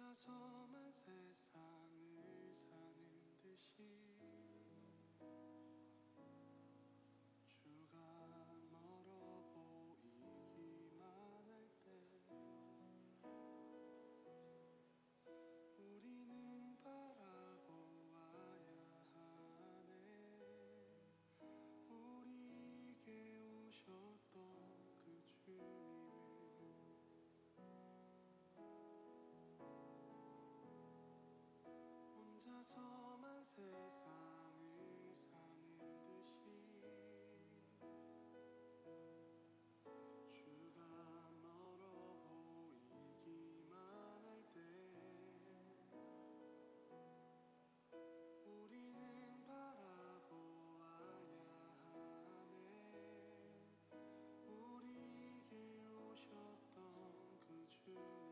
혼자서만 세상을 사는 듯이 주가 멀어 보이기만 할 때 우리는 바라보아야 하네. 우리에게 오셨던 그 주님을 혼자서만 세상을 사는 듯이 주가 멀어 보이기만 할 때 우리는 바라보아야 하네. 우리에게 오셨던 그 주님을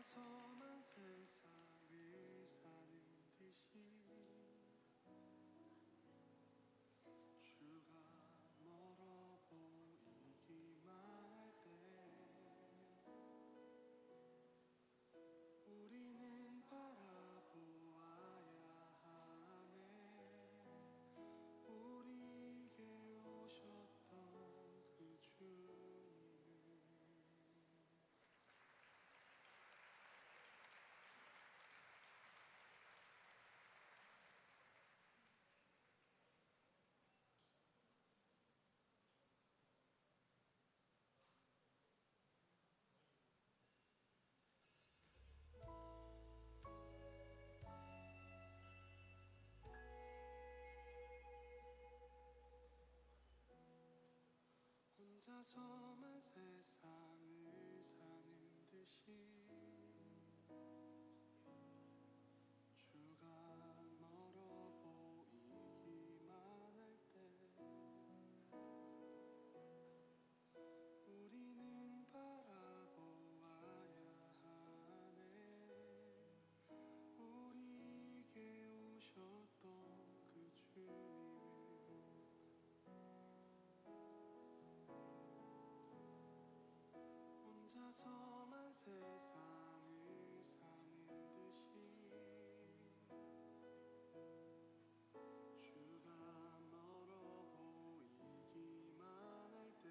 혼자서만 세상을 사는 듯이 주가 멀어 보이기만 할 때 우리는 바라보아야 하네. 우리에게 오셨던 그 주님을. 혼자서만 세상을 사는 듯이 주가 멀어 보이기만 할 때 우리는 바라보아야 하네. 우리에게 오셨던 그 주님을. 혼자서만 세상을 사는 듯이 주가 멀어 보이기만 할 때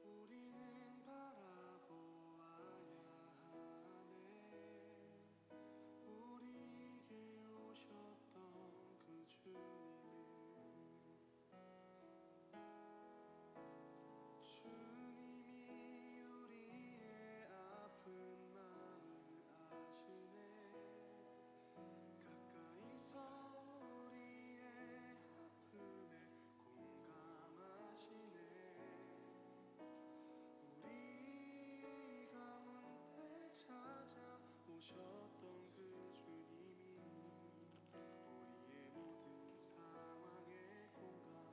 우리는 바라보아야 하네. 우리에게 오셨던 그 주님을. 주님이 우리의 아픈 마음을 아시네. 가까이서 우리의 아픔에 공감하시네. 우리 가운데 찾아오셨던 그 주님이 우리의 모든 상황에 공감하시네.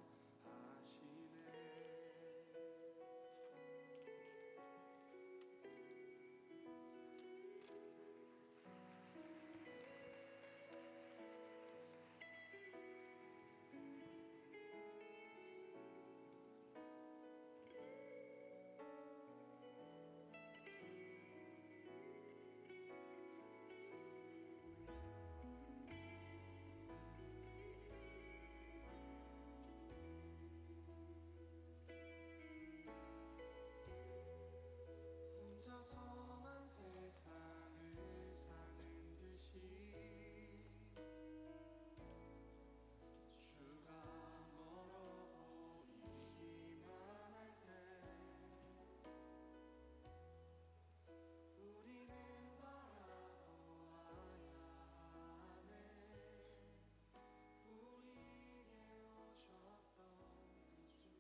혼자서만 세상을 사는 듯이 주가 멀어 보이기만 할 때 우리는 바라보아야 하네. 우리에게 오셨던 그 주.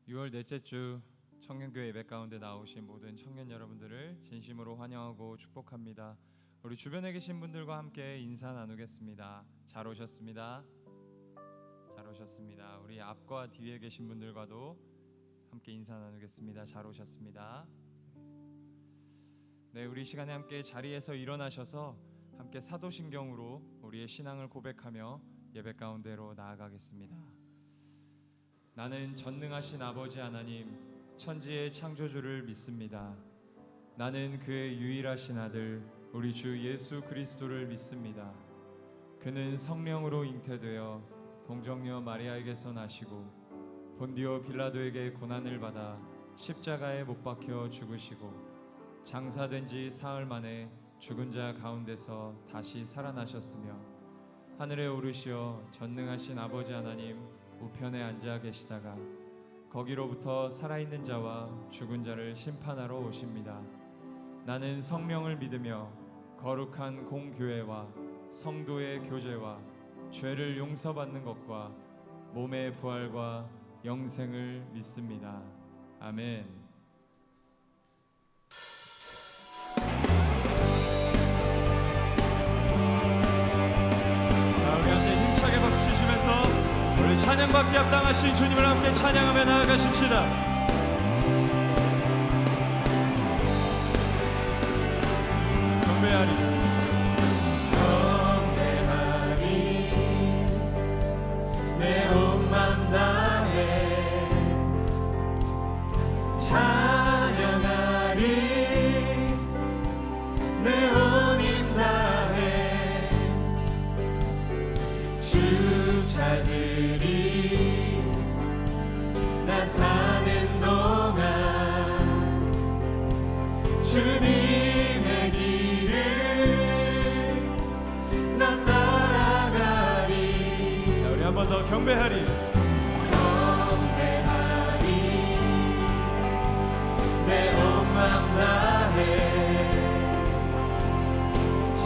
(6월) 넷째 주 청년교회 예배 가운데 나오신 모든 청년 여러분들을 진심으로 환영하고 축복합니다. 우리 주변에 계신 분들과 함께 인사 나누겠습니다. 잘 오셨습니다. 잘 오셨습니다. 우리 앞과 뒤에 계신 분들과도 함께 인사 나누겠습니다. 잘 오셨습니다. 네, 우리 시간에 함께 자리에서 일어나셔서 함께 사도신경으로 우리의 신앙을 고백하며 예배 가운데로 나아가겠습니다. 나는 전능하신 아버지 하나님 천지의 창조주를 믿습니다. 나는 그의 유일하신 아들 우리 주 예수 그리스도를 믿습니다. 그는 성령으로 잉태되어 동정녀 마리아에게서 나시고 본디오 빌라도에게 고난을 받아 십자가에 못 박혀 죽으시고 장사된 지 사흘 만에 죽은 자 가운데서 다시 살아나셨으며 하늘에 오르시어 전능하신 아버지 하나님 우편에 앉아 계시다가 거기로부터 살아있는 자와 죽은 자를 심판하러 오십니다. 나는 성령을 믿으며 거룩한 공교회와 성도의 교제와 죄를 용서받는 것과 몸의 부활과 영생을 믿습니다. 아멘. 자, 우리 함께 힘차게 박수 치시면서 우리 찬양받기 합당하신 주님을 함께 찬양하며 나아가십시다. 경배하리 내 온 맘 다해 찬양하리 내 온 힘 다해 주 찾으리 나 사는 동안 주님의 길을 나 따라가리. 자, 우리 한 번 더 경배하리 내 온 맘 다해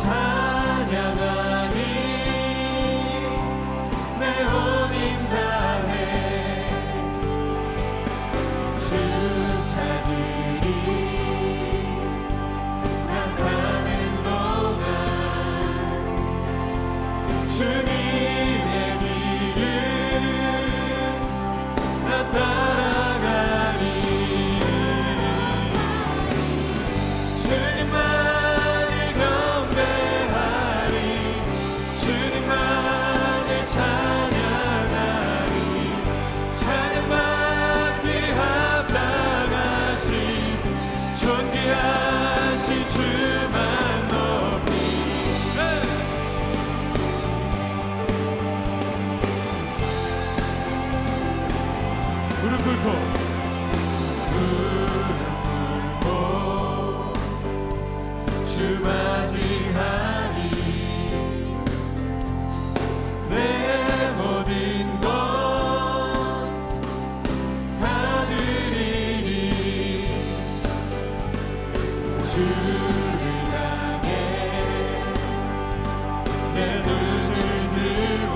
찬양하리 내 온 힘 다해 주 찾으리 나 사는 동안 주님의 길을 나 따라가리. 주님만을 경배하리 주님만을 찬양하리 찬양받기 합당하신 존귀하신 주만 높이 무릎 꿇고 주 맞이하리 내 모든 것 다 드리리 주를 향해 내 눈을 들고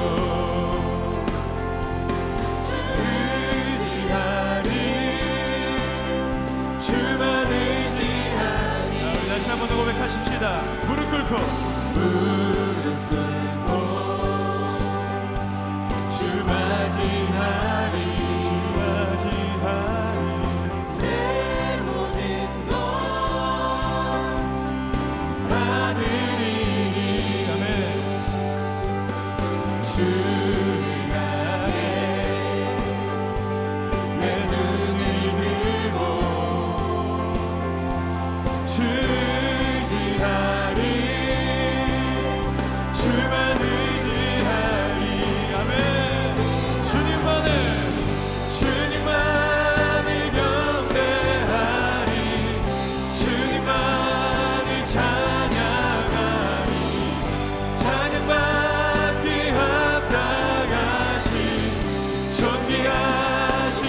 의지하리 주만 의지하리. 우리 다시 한 번 더 고백하십시다. 무릎 꿇고 주 맞이하리 내 모든 것 다 드리리. 아멘. 주를 향해 내 눈을 들고 주 의지하리 주만 의지하리. 아멘. 주님만을 경배하리 주님만을 찬양하리 찬양받기 합당하신 존귀하신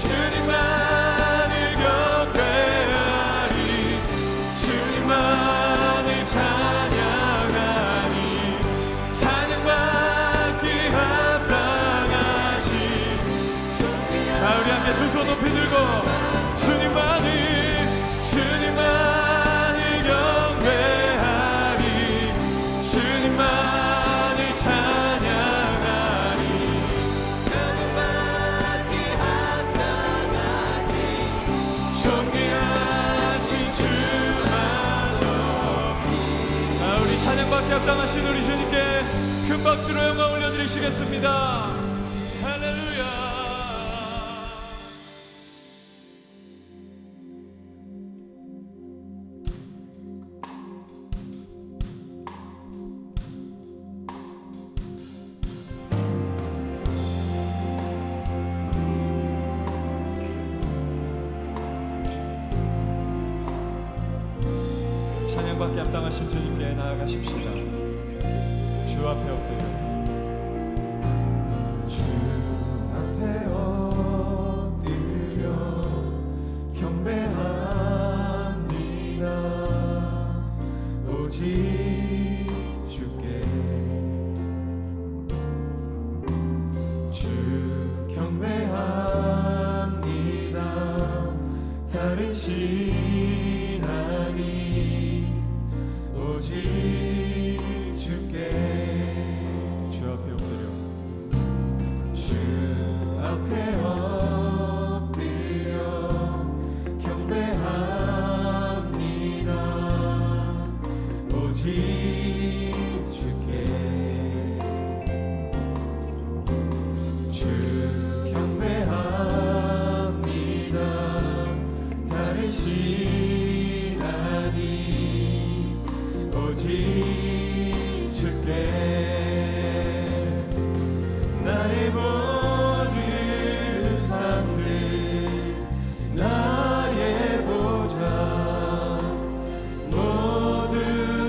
주님만을 경배하리 주님만을 찬양하리 찬양받기 합당하신. 자, 우리 함께 두 손 높이 들고 주님만을 경배하리 주님만을 찬양하리 찬양받기 합당하신 존귀하신 주만 높이. 자, 우리 찬양받기 합당하신 우리 주님께 큰 박수로 영광 올려드리시겠습니다. 할렐루야. 찬양받기 합당하신 주님께 나아가십시다. 주 앞에 엎드려 주 앞에 엎드려 경배합니다. 오직 주 다른 신앙이 오직 주께 주 앞에 엎드려 주 앞에 엎드려 경배합니다. 오직 주께 주 경배합니다. 다른 신앙이 오직 주께 나의 모든 삶들 나의 보좌 모두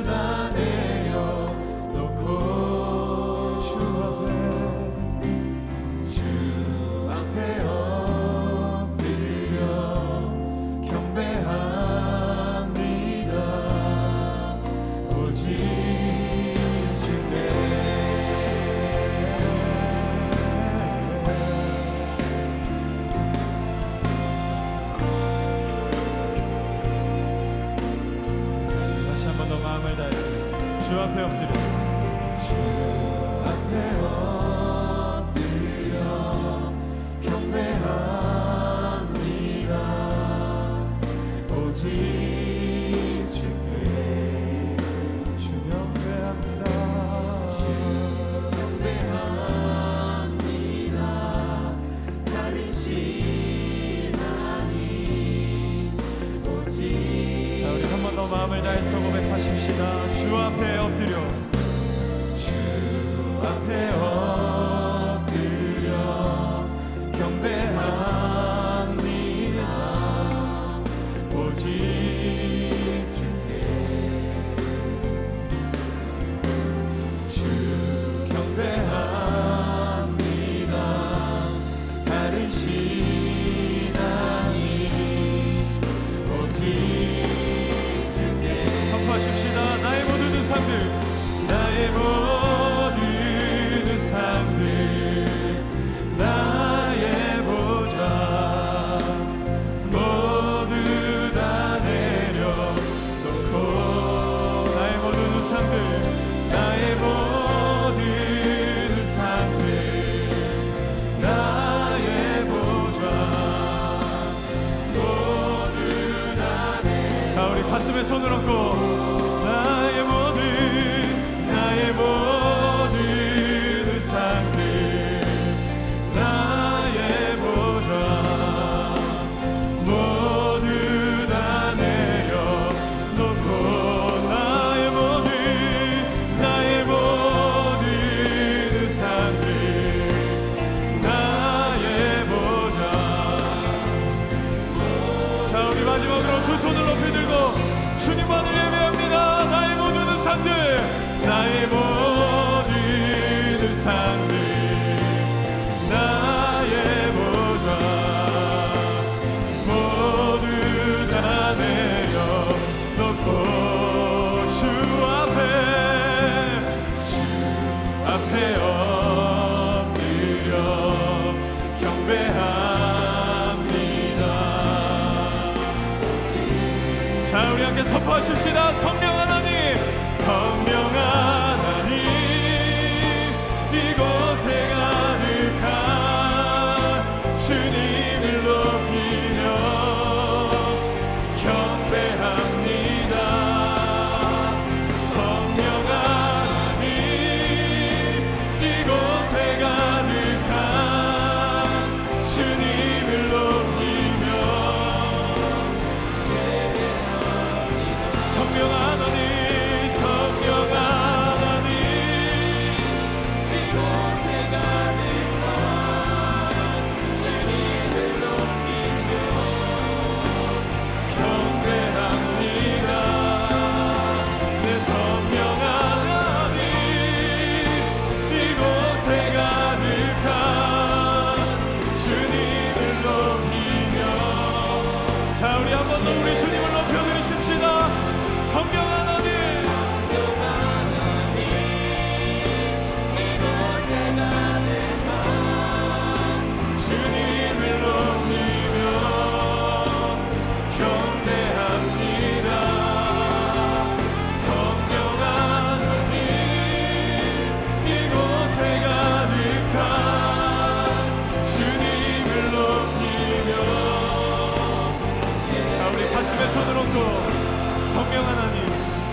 다 내려놓고 주 앞에 엎드려 경배합니다. 오직 주께 다시 한 번 더 마음을 다해서 주 앞에 엎드려 주 앞에 엎드려 경배합니다. 오직 주께 주 경배합니다. 주 경배합니다. 다른 신앙이 오직 자 우리 한 번 더 마음을 다해서 고백하십시다. 주 앞에 엎드려 주 앞에 엎드려 경배합니다. 오직 주께 주 경배합니다. 다른 신앙이 오직 주께 선포하십시다. 나의 모든 삶들 나의 모든 삶들 나의 보좌 모두 다 내려놓고 나의 모든 삶들 나의 모든 삶들 나의 보좌 모두 다 내려 자 우리 가슴에 손을 얹고 나의 모든 삶들 나의 보좌 모두 다 내려놓고 나의 모든 삶들 나의 보좌 자 우리 마지막으로 두 손을 높이 들고 주님만을 예배합니다. 나의 모든 삶들 나의 모든 삶들 나의 보좌 모두 다 내려놓고 주 앞에 엎드려 경배합니다. 자 우리 함께 선포하십시다. 성령 하나님 이곳에 가득한 주님을 높이며 경배합니다. 성령 하나님 이곳에 가득한 주님을 높이며 성령 하나님 자 우리 한 번 더 우리 주님을 높여드리십시다. 성령 하나님 이곳에 가득한 주님을 높이며 성령 하나님,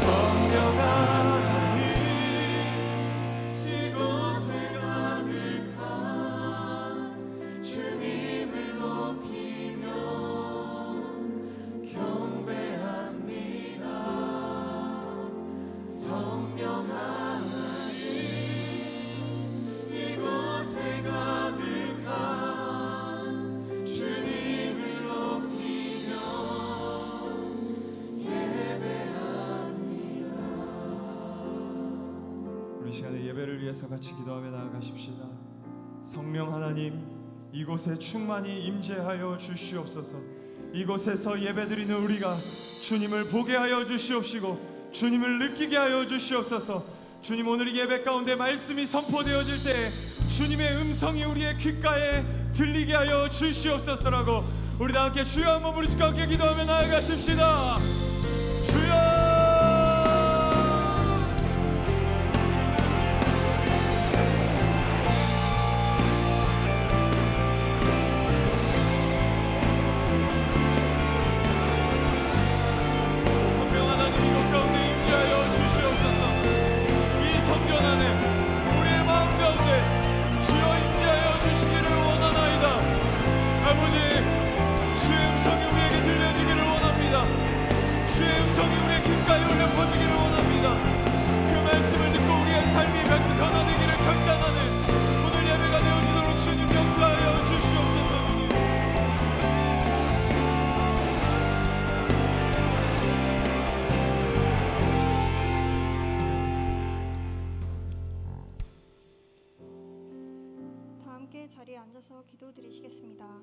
성령 하나님, 이곳에 가득한 주님을 높이며 경배합니다. 성령 하나님, 이곳에 가득한 주님을 높이며 예배합니다. 우리 시간에 예배를 위해서 같이 기도하며 나아가십시다. 성령 하나님, 이곳에 충만히 임재하여 주시옵소서. 이곳에서 예배드리는 우리가 주님을 보게 하여 주시옵시고 주님을 느끼게 하여 주시옵소서. 주님, 오늘 이 예배 가운데 말씀이 선포되어질 때 주님의 음성이 우리의 귓가에 들리게 하여 주시옵소서라고 우리 다 함께 주여 한번 부르짖고 함께 기도하며 나아가십시다. 주여! 성령 하나님, 이곳 가운데 임재하여 주시옵소서. 이 성전 안에 우리의 마음 가운데 주여 임재하여 주시기를 원하나이다. 아버지, 주의 음성이 우리에게 들려지기를 원합니다. 주의 음성이 우리의 귓가에 울려 퍼지기를 원합니다. 그 말씀을 듣고 우리의 삶이 변화되기를 결단하는 오늘 예배가 되어지도록 주님 역사하여 주시옵소서. 주님, 다 함께 자리에 앉아서 기도드리시겠습니다.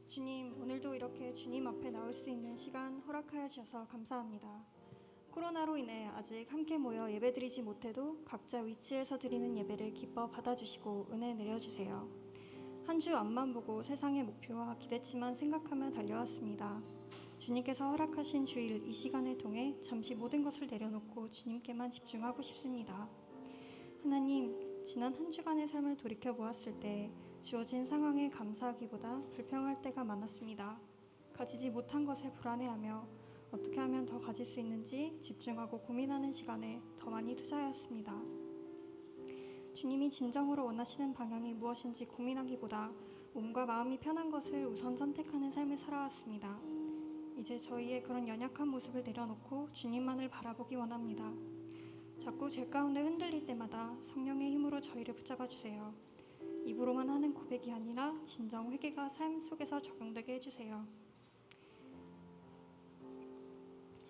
주님, 오늘도 이렇게 주님 앞에 나올 수 있는 시간 허락하여 주셔서 감사합니다. 코로나로 인해 아직 함께 모여 예배드리지 못해도 각자 위치에서 드리는 예배를 기뻐 받아주시고 은혜 내려주세요. 한 주 앞만 보고 세상의 목표와 기대치만 생각하며 달려왔습니다. 주님께서 허락하신 주일 이 시간을 통해 잠시 모든 것을 내려놓고 주님께만 집중하고 싶습니다. 하나님, 지난 한 주간의 삶을 돌이켜보았을 때 주어진 상황에 감사하기보다 불평할 때가 많았습니다. 가지지 못한 것에 불안해하며 어떻게 하면 더 가질 수 있는지 집중하고 고민하는 시간에 더 많이 투자하였습니다. 주님이 진정으로 원하시는 방향이 무엇인지 고민하기보다 몸과 마음이 편한 것을 우선 선택하는 삶을 살아왔습니다. 이제 저희의 그런 연약한 모습을 내려놓고 주님만을 바라보기 원합니다. 자꾸 죄 가운데 흔들릴 때마다 성령의 힘으로 저희를 붙잡아 주세요. 입으로만 하는 고백이 아니라 진정 회개가 삶 속에서 적용되게 해주세요.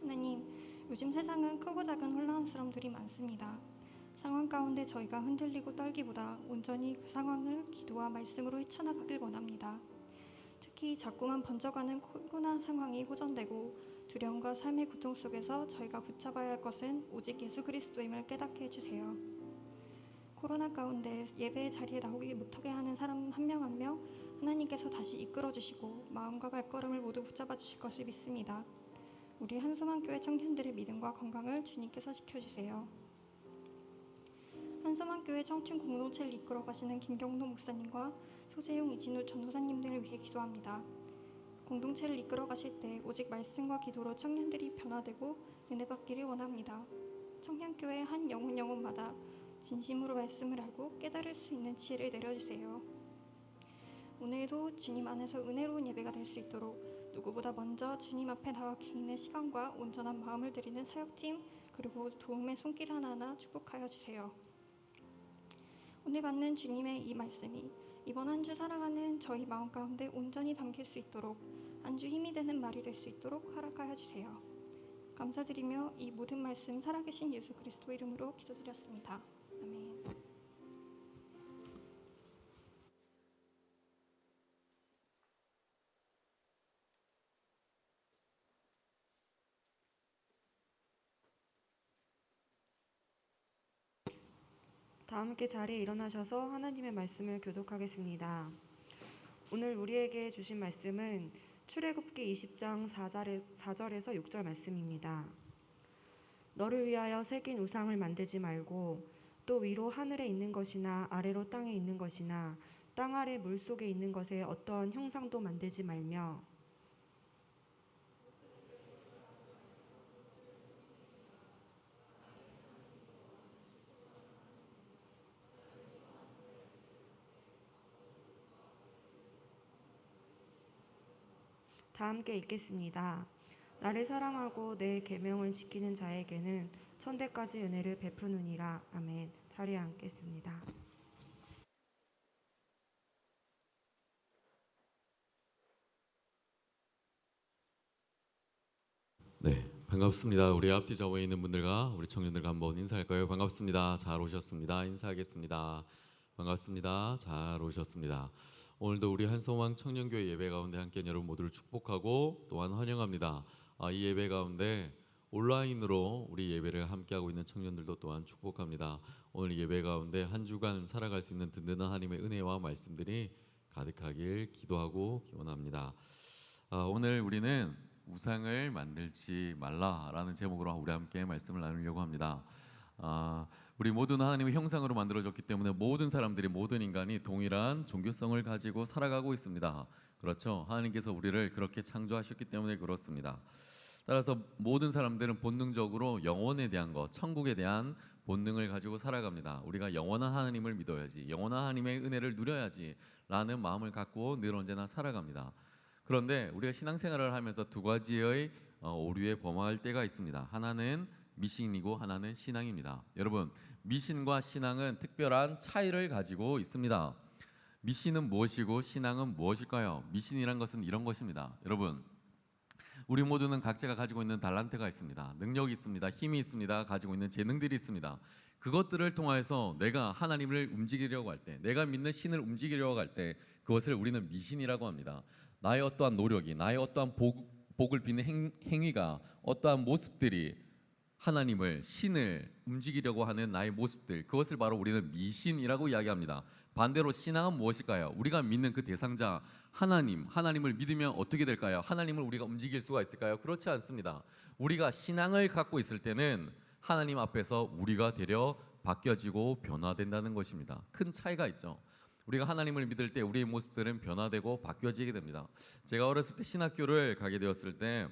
하나님, 요즘 세상은 크고 작은 혼란스러움들이 많습니다. 상황 가운데 저희가 흔들리고 떨기보다 온전히 그 상황을 기도와 말씀으로 헤쳐나가길 원합니다. 특히 자꾸만 번져가는 코로나 상황이 호전되고 두려움과 삶의 고통 속에서 저희가 붙잡아야 할 것은 오직 예수 그리스도임을 깨닫게 해주세요. 코로나 가운데 예배의 자리에 나오지 못하게 하는 사람 한 명 한 명 하나님께서 다시 이끌어주시고 마음과 발걸음을 모두 붙잡아 주실 것을 믿습니다. 우리 한소만교회 청년들의 믿음과 건강을 주님께서 지켜주세요. 한소만교회 청춘 공동체를 이끌어 가시는 김경도 목사님과 소재용, 이진우 전도사님들을 위해 기도합니다. 공동체를 이끌어 가실 때 오직 말씀과 기도로 청년들이 변화되고 은혜 받기를 원합니다. 청년교회 한 영혼마다 진심으로 말씀을 알고 깨달을 수 있는 지혜를 내려주세요. 오늘도 주님 안에서 은혜로운 예배가 될 수 있도록 누구보다 먼저 주님 앞에 나와 개인의 시간과 온전한 마음을 드리는 사역팀 그리고 도움의 손길 하나하나 축복하여 주세요. 오늘 받는 주님의 이 말씀이 이번 한 주 살아가는 저희 마음 가운데 온전히 담길 수 있도록 한 주 힘이 되는 말이 될 수 있도록 허락하여 주세요. 감사드리며 이 모든 말씀 살아계신 예수 그리스도 이름으로 기도드렸습니다. 아멘. 다 함께 자리에 일어나셔서 하나님의 말씀을 교독하겠습니다. 오늘 우리에게 주신 말씀은 출애굽기 20장 4절에서 6절 말씀입니다. 너를 위하여 새긴 우상을 만들지 말고 또 위로 하늘에 있는 것이나 아래로 땅에 있는 것이나 땅 아래 물속에 있는 것에 어떠한 형상도 만들지 말며 다 함께 읽겠습니다. 나를 사랑하고 내 계명을 지키는 자에게는 천대까지 은혜를 베푸느니라. 아멘. 자리에 앉겠습니다. 네, 반갑습니다. 우리 앞뒤 좌우에 있는 분들과 우리 청년들과 한번 인사할까요? 반갑습니다. 잘 오셨습니다. 인사하겠습니다. 반갑습니다. 잘 오셨습니다. 오늘도 우리 한성왕 청년교회 예배 가운데 함께한 여러분 모두를 축복하고 또한 환영합니다. 이 예배 가운데 온라인으로 우리 예배를 함께하고 있는 청년들도 또한 축복합니다. 오늘 예배 가운데 한 주간 살아갈 수 있는 든든한 하나님의 은혜와 말씀들이 가득하길 기도하고 기원합니다. 오늘 우리는 우상을 만들지 말라라는 제목으로 우리 함께 말씀을 나누려고 합니다. 우리 모두는 하나님의 형상으로 만들어졌기 때문에 모든 사람들이, 모든 인간이 동일한 종교성을 가지고 살아가고 있습니다. 그렇죠? 하나님께서 우리를 그렇게 창조하셨기 때문에 그렇습니다. 따라서 모든 사람들은 본능적으로 영혼에 대한 것, 천국에 대한 본능을 가지고 살아갑니다. 우리가 영원한 하나님을 믿어야지, 영원한 하나님의 은혜를 누려야지 라는 마음을 갖고 늘 언제나 살아갑니다. 그런데 우리가 신앙생활을 하면서 두 가지의 오류에 범할 때가 있습니다. 하나는 미신이고 하나는 신앙입니다. 여러분, 미신과 신앙은 특별한 차이를 가지고 있습니다. 미신은 무엇이고 신앙은 무엇일까요? 미신이란 것은 이런 것입니다. 여러분, 우리 모두는 각자가 가지고 있는 달란트가 있습니다. 능력이 있습니다. 힘이 있습니다. 가지고 있는 재능들이 있습니다. 그것들을 통해서 내가 하나님을 움직이려고 할 때, 내가 믿는 신을 움직이려고 할 때 그것을 우리는 미신이라고 합니다. 나의 어떠한 노력이, 나의 어떠한 복을 비는 행위가, 어떠한 모습들이 하나님을, 신을 움직이려고 하는 나의 모습들, 그것을 바로 우리는 미신이라고 이야기합니다. 반대로 신앙은 무엇일까요? 우리가 믿는 그 대상자 하나님을 믿으면 어떻게 될까요? 하나님을 우리가 움직일 수가 있을까요? 그렇지 않습니다. 우리가 신앙을 갖고 있을 때는 하나님 앞에서 우리가 되려 바뀌어지고 변화된다는 것입니다. 큰 차이가 있죠. 우리가 하나님을 믿을 때 우리의 모습들은 변화되고 바뀌어지게 됩니다. 제가 어렸을 때 신학교를 가게 되었을 때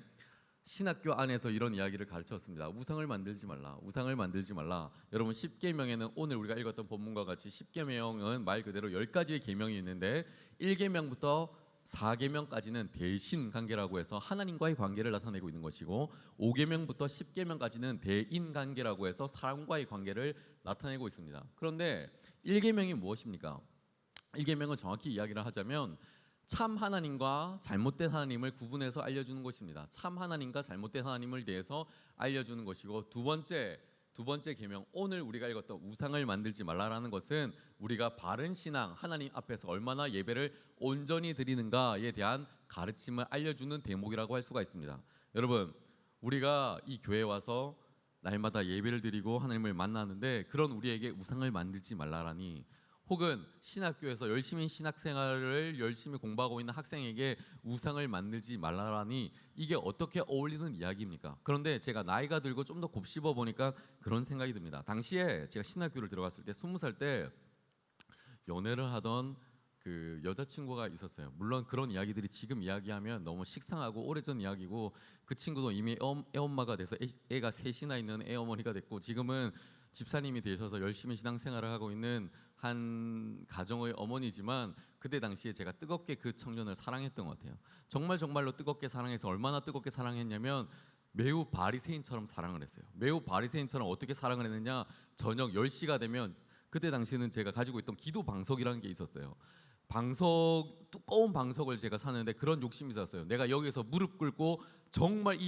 신학교 안에서 이런 이야기를 가르쳤습니다. 우상을 만들지 말라. 우상을 만들지 말라. 여러분, 10계명에는 오늘 우리가 읽었던 본문과 같이 10계명은 말 그대로 10가지의 계명이 있는데 1계명부터 4계명까지는 대신 관계라고 해서 하나님과의 관계를 나타내고 있는 것이고 5계명부터 10계명까지는 대인 관계라고 해서 사람과의 관계를 나타내고 있습니다. 그런데 1계명이 무엇입니까? 1계명은 정확히 이야기를 하자면 참 하나님과 잘못된 하나님을 구분해서 알려주는 것입니다. 참 하나님과 잘못된 하나님을 대해서 알려주는 것이고 두 번째 계명, 오늘 우리가 읽었던 우상을 만들지 말라라는 것은 우리가 바른 신앙, 하나님 앞에서 얼마나 예배를 온전히 드리는가에 대한 가르침을 알려주는 대목이라고 할 수가 있습니다. 여러분, 우리가 이 교회에 와서 날마다 예배를 드리고 하나님을 만나는데 그런 우리에게 우상을 만들지 말라라니, 혹은 신학교에서 열심히 신학생활을 열심히 공부하고 있는 학생에게 우상을 만들지 말라라니, 이게 어떻게 어울리는 이야기입니까? 그런데 제가 나이가 들고 좀 더 곱씹어 보니까 그런 생각이 듭니다. 당시에 제가 신학교를 들어갔을 때 20살 때 연애를 하던 그 여자친구가 있었어요. 물론 그런 이야기들이 지금 이야기하면 너무 식상하고 오래전 이야기고, 그 친구도 이미 애엄마가 돼서 애가 셋이나 있는 애어머니가 됐고 지금은 집사님이 되셔서 열심히 신앙생활을 하고 있는 한 가정의 어머니지만, 그때 당시에 제가 뜨겁게 그 청년을 사랑했던 것 같아요. 정말로 뜨겁게 사랑해서 얼마나 뜨겁게 사랑했냐면 매우 바리새인처럼 사랑을 했어요. 매우 바리새인처럼 어떻게 사랑을 했느냐, 저녁 10시가 되면, 그때 당시에는 제가 가지고 있던 기도 방석이라는 게 있었어요. 두꺼운 방석을 제가 사는데 그런 욕심이 있었어요. 내가 여기서 무릎 꿇고 정말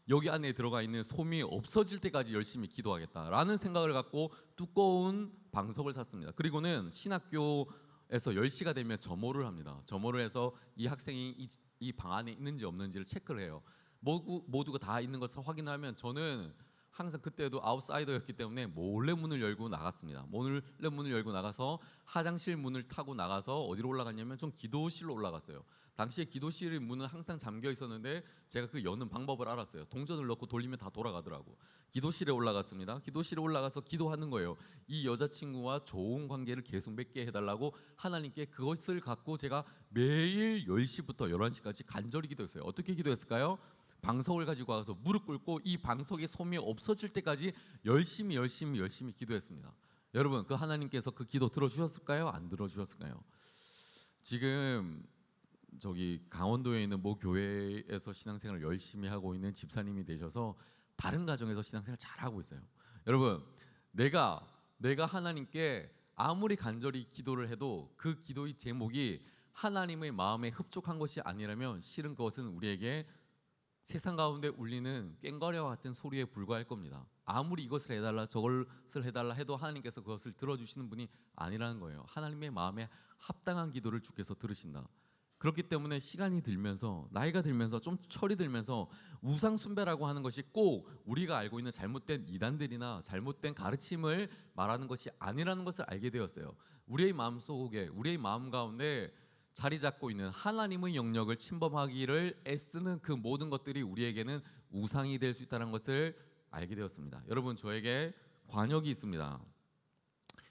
여기 안에 들어가 있는 솜이 없어질 때까지 열심히 기도하겠다라는 생각을 갖고 두꺼운 방석을 샀습니다. 그리고는 신학교에서 10시가 되면 점호를 합니다. 점호를 해서 이 학생이 이 방 안에 있는지 없는지를 체크를 해요. 모두가 다 있는 것을 확인하면 저는 항상 그때도 아웃사이더였기 때문에 몰래 문을 열고 나갔습니다. 몰래 문을 열고 나가서 화장실 문을 타고 나가서 어디로 올라갔냐면 좀 기도실로 올라갔어요. 당시에 기도실의 문은 항상 잠겨 있었는데 제가 그 여는 방법을 알았어요. 동전을 넣고 돌리면 다 돌아가더라고. 기도실에 올라갔습니다. 기도실에 올라가서 기도하는 거예요. 이 여자친구와 좋은 관계를 계속 맺게 해달라고 하나님께 그것을 갖고 제가 매일 10시부터 11시까지 간절히 기도했어요. 어떻게 기도했을까요? 방석을 가지고 와서 무릎 꿇고 이 방석의 솜이 없어질 때까지 열심히 기도했습니다. 여러분, 그 하나님께서 그 기도 들어주셨을까요? 안 들어주셨을까요? 지금 저기 강원도에 있는 모 교회에서 신앙생활을 열심히 하고 있는 집사님이 되셔서 다른 가정에서 신앙생활 잘 하고 있어요. 여러분, 내가 하나님께 아무리 간절히 기도를 해도 그 기도의 제목이 하나님의 마음에 흡족한 것이 아니라면 실은 그것은 우리에게 세상 가운데 울리는 꽹과리와 같은 소리에 불과할 겁니다. 아무리 이것을 해달라 저것을 해달라 해도 하나님께서 그것을 들어주시는 분이 아니라는 거예요. 하나님의 마음에 합당한 기도를 주께서 들으신다. 그렇기 때문에 시간이 들면서 나이가 들면서 좀 철이 들면서 우상 숭배라고 하는 것이 꼭 우리가 알고 있는 잘못된 이단들이나 잘못된 가르침을 말하는 것이 아니라는 것을 알게 되었어요. 우리의 마음속에 우리의 마음 가운데 자리 잡고 있는 하나님의 영역을 침범하기를 애쓰는 그 모든 것들이 우리에게는 우상이 될 수 있다는 것을 알게 되었습니다. 여러분, 저에게 관역이 있습니다.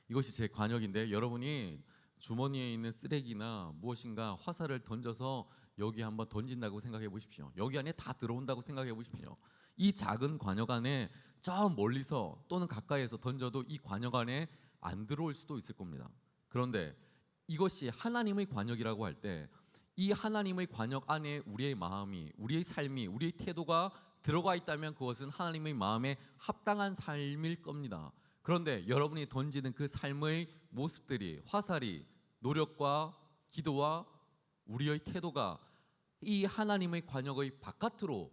이것이 제 관역인데 여러분이 주머니에 있는 쓰레기나 무엇인가 화살을 던져서 여기 한번 던진다고 생각해 보십시오. 여기 안에 다 들어온다고 생각해 보십시오. 이 작은 관역 안에 저 멀리서 또는 가까이에서 던져도 이 관역 안에 안 들어올 수도 있을 겁니다. 그런데 이것이 하나님의 관역이라고 할 때 이 하나님의 관역 안에 우리의 마음이, 우리의 삶이, 우리의 태도가 들어가 있다면 그것은 하나님의 마음에 합당한 삶일 겁니다. 그런데 여러분이 던지는 그 삶의 모습들이, 화살이 노력과 기도와 우리의 태도가 이 하나님의 관역의 바깥으로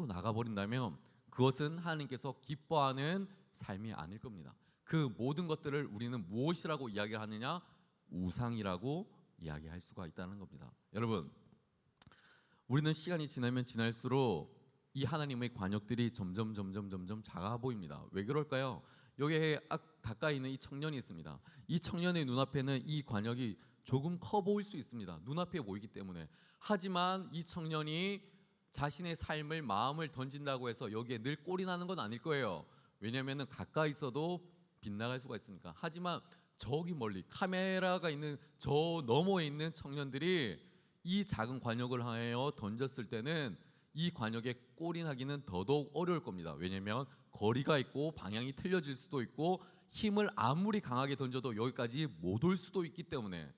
나가버린다면 그것은 하나님께서 기뻐하는 삶이 아닐 겁니다. 그 모든 것들을 우리는 무엇이라고 이야기하느냐? 우상이라고 이야기할 수가 있다는 겁니다. 여러분, 우리는 시간이 지나면 지날수록 이 하나님의 관역들이 점점 작아 보입니다. 왜 그럴까요? 여기에 가까이 있는 이 청년이 있습니다. 이 청년의 눈앞에는 이 관역이 조금 커 보일 수 있습니다. 눈앞에 보이기 때문에. 하지만 이 청년이 자신의 삶을, 마음을 던진다고 해서 여기에 늘 꼴이 나는 건 아닐 거예요. 왜냐하면 가까이 있어도 빗나갈 수가 있으니까. 하지만 저기 멀리 카메라가 있는 저 너머에 있는 청년들이 이 작은 관역을 하여 던졌을 때는 이 관역에 꼴이 나기는 더더욱 어려울 겁니다. 왜냐하면 거리가 있고 방향이 틀려질 수도 있고 힘을 아무리 강하게 던져도 여기까지 못 올 수도 있기 때문에,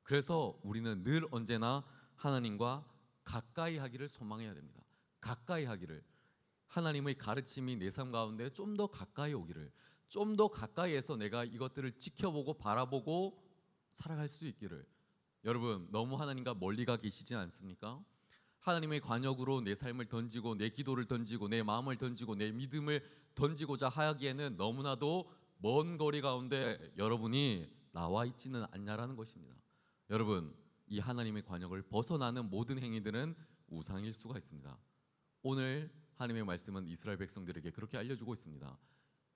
그래서 우리는 늘 언제나 하나님과 가까이 하기를 소망해야 됩니다. 가까이 하기를, 하나님의 가르침이 내 삶 가운데 좀 더 가까이 오기를, 좀 더 가까이에서 내가 이것들을 지켜보고 바라보고 살아갈 수 있기를. 여러분, 너무 하나님과 멀리가 계시지 않습니까? 하나님의 관역으로 내 삶을 던지고 내 기도를 던지고 내 마음을 던지고 내 믿음을 던지고자 하기에는 너무나도 먼 거리 가운데 여러분이 나와 있지는 않냐라는 것입니다. 여러분, 이 하나님의 관역을 벗어나는 모든 행위들은 우상일 수가 있습니다. 오늘 하나님의 말씀은 이스라엘 백성들에게 그렇게 알려주고 있습니다.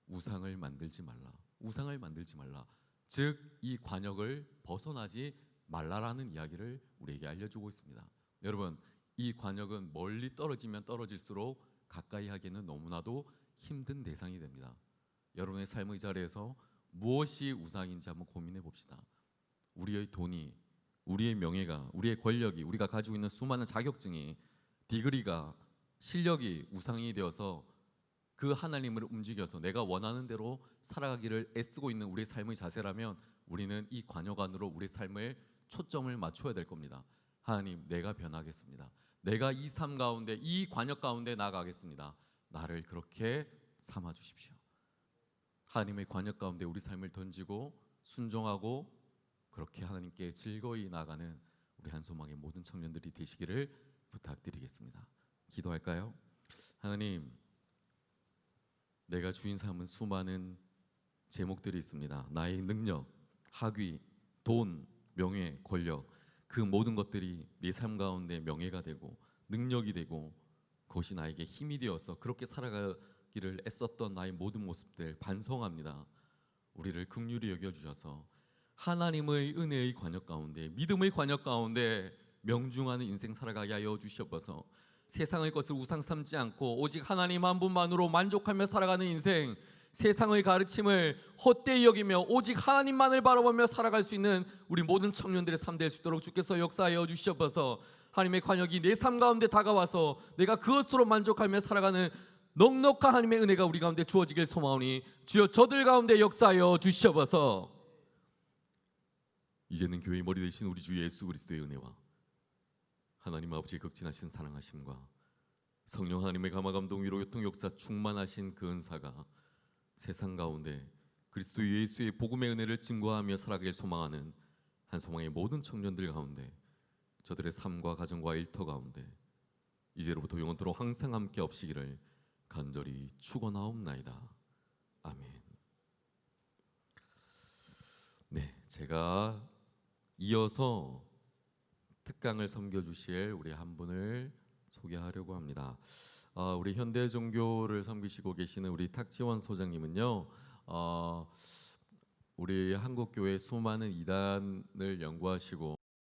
우상을 만들지 말라. 우상을 만들지 말라. 즉 이 관역을 벗어나지 말라라는 이야기를 우리에게 알려주고 있습니다. 여러분, 이 관역은 멀리 떨어지면 떨어질수록 가까이 하기에는 너무나도 힘든 대상이 됩니다. 여러분의 삶의 자리에서 무엇이 우상인지 한번 고민해 봅시다. 우리의 돈이, 우리의 명예가, 우리의 권력이, 우리가 가지고 있는 수많은 자격증이, 디그리가, 실력이 우상이 되어서 그 하나님을 움직여서 내가 원하는 대로 살아가기를 애쓰고 있는 우리의 삶의 자세라면 우리는 이 관역 안으로 우리의 삶을 초점을 맞춰야 될 겁니다. 하나님, 내가 변하겠습니다. 내가 이 삶 가운데, 이 관역 가운데 나아가겠습니다. 나를 그렇게 삼아 주십시오. 하나님의 관역 가운데 우리 삶을 던지고 순종하고 그렇게 하나님께 즐거이 나아가는 우리 한소망의 모든 청년들이 되시기를 부탁드리겠습니다. 기도할까요? 하나님, 내가 주인 삼은 수많은 제목들이 있습니다. 나의 능력, 학위, 돈, 명예, 권력, 그 모든 것들이 내 삶 가운데 명예가 되고 능력이 되고 그것이 나에게 힘이 되어서 그렇게 살아가기를 애썼던 나의 모든 모습들 반성합니다. 우리를 긍휼히 여겨주셔서 하나님의 은혜의 관역 가운데, 믿음의 관역 가운데 명중하는 인생 살아가게 하여 주시옵소서. 세상의 것을 우상 삼지 않고 오직 하나님 한 분만으로 만족하며 살아가는 인생, 세상의 가르침을 헛되이 여기며 오직 하나님만을 바라보며 살아갈 수 있는 우리 모든 청년들의 삶 될 수 있도록 주께서 역사하여 주시옵소서. 하나님의 관역이 내 삶 가운데 다가와서 내가 그것으로 만족하며 살아가는 넉넉한 하나님의 은혜가 우리 가운데 주어지길 소망하오니 주여 저들 가운데 역사하여 주시옵소서. 이제는 교회의 머리 되신 우리 주 예수 그리스도의 은혜와 하나님 아버지의 극진하신 사랑하심과 성령 하나님의 감화 감동 위로 교통 역사 충만하신 그 은사가 세상 가운데 그리스도 예수의 복음의 은혜를 증거하며 살아가길 소망하는 한소망의 모든 청년들 가운데 저들의 삶과 가정과 일터 가운데 이제로부터 영원토록 항상 함께 없시기를 간절히 축원하옵나이다. 아멘. 네, 제가 이어서 특강을 섬겨주실 우리 한 분을 소개하려고 합니다. 우리 현대 종교를 섬기시고 계시는 우리 탁지원 소장님은요, 우리 한국교회 수많은 이단을 연구하시고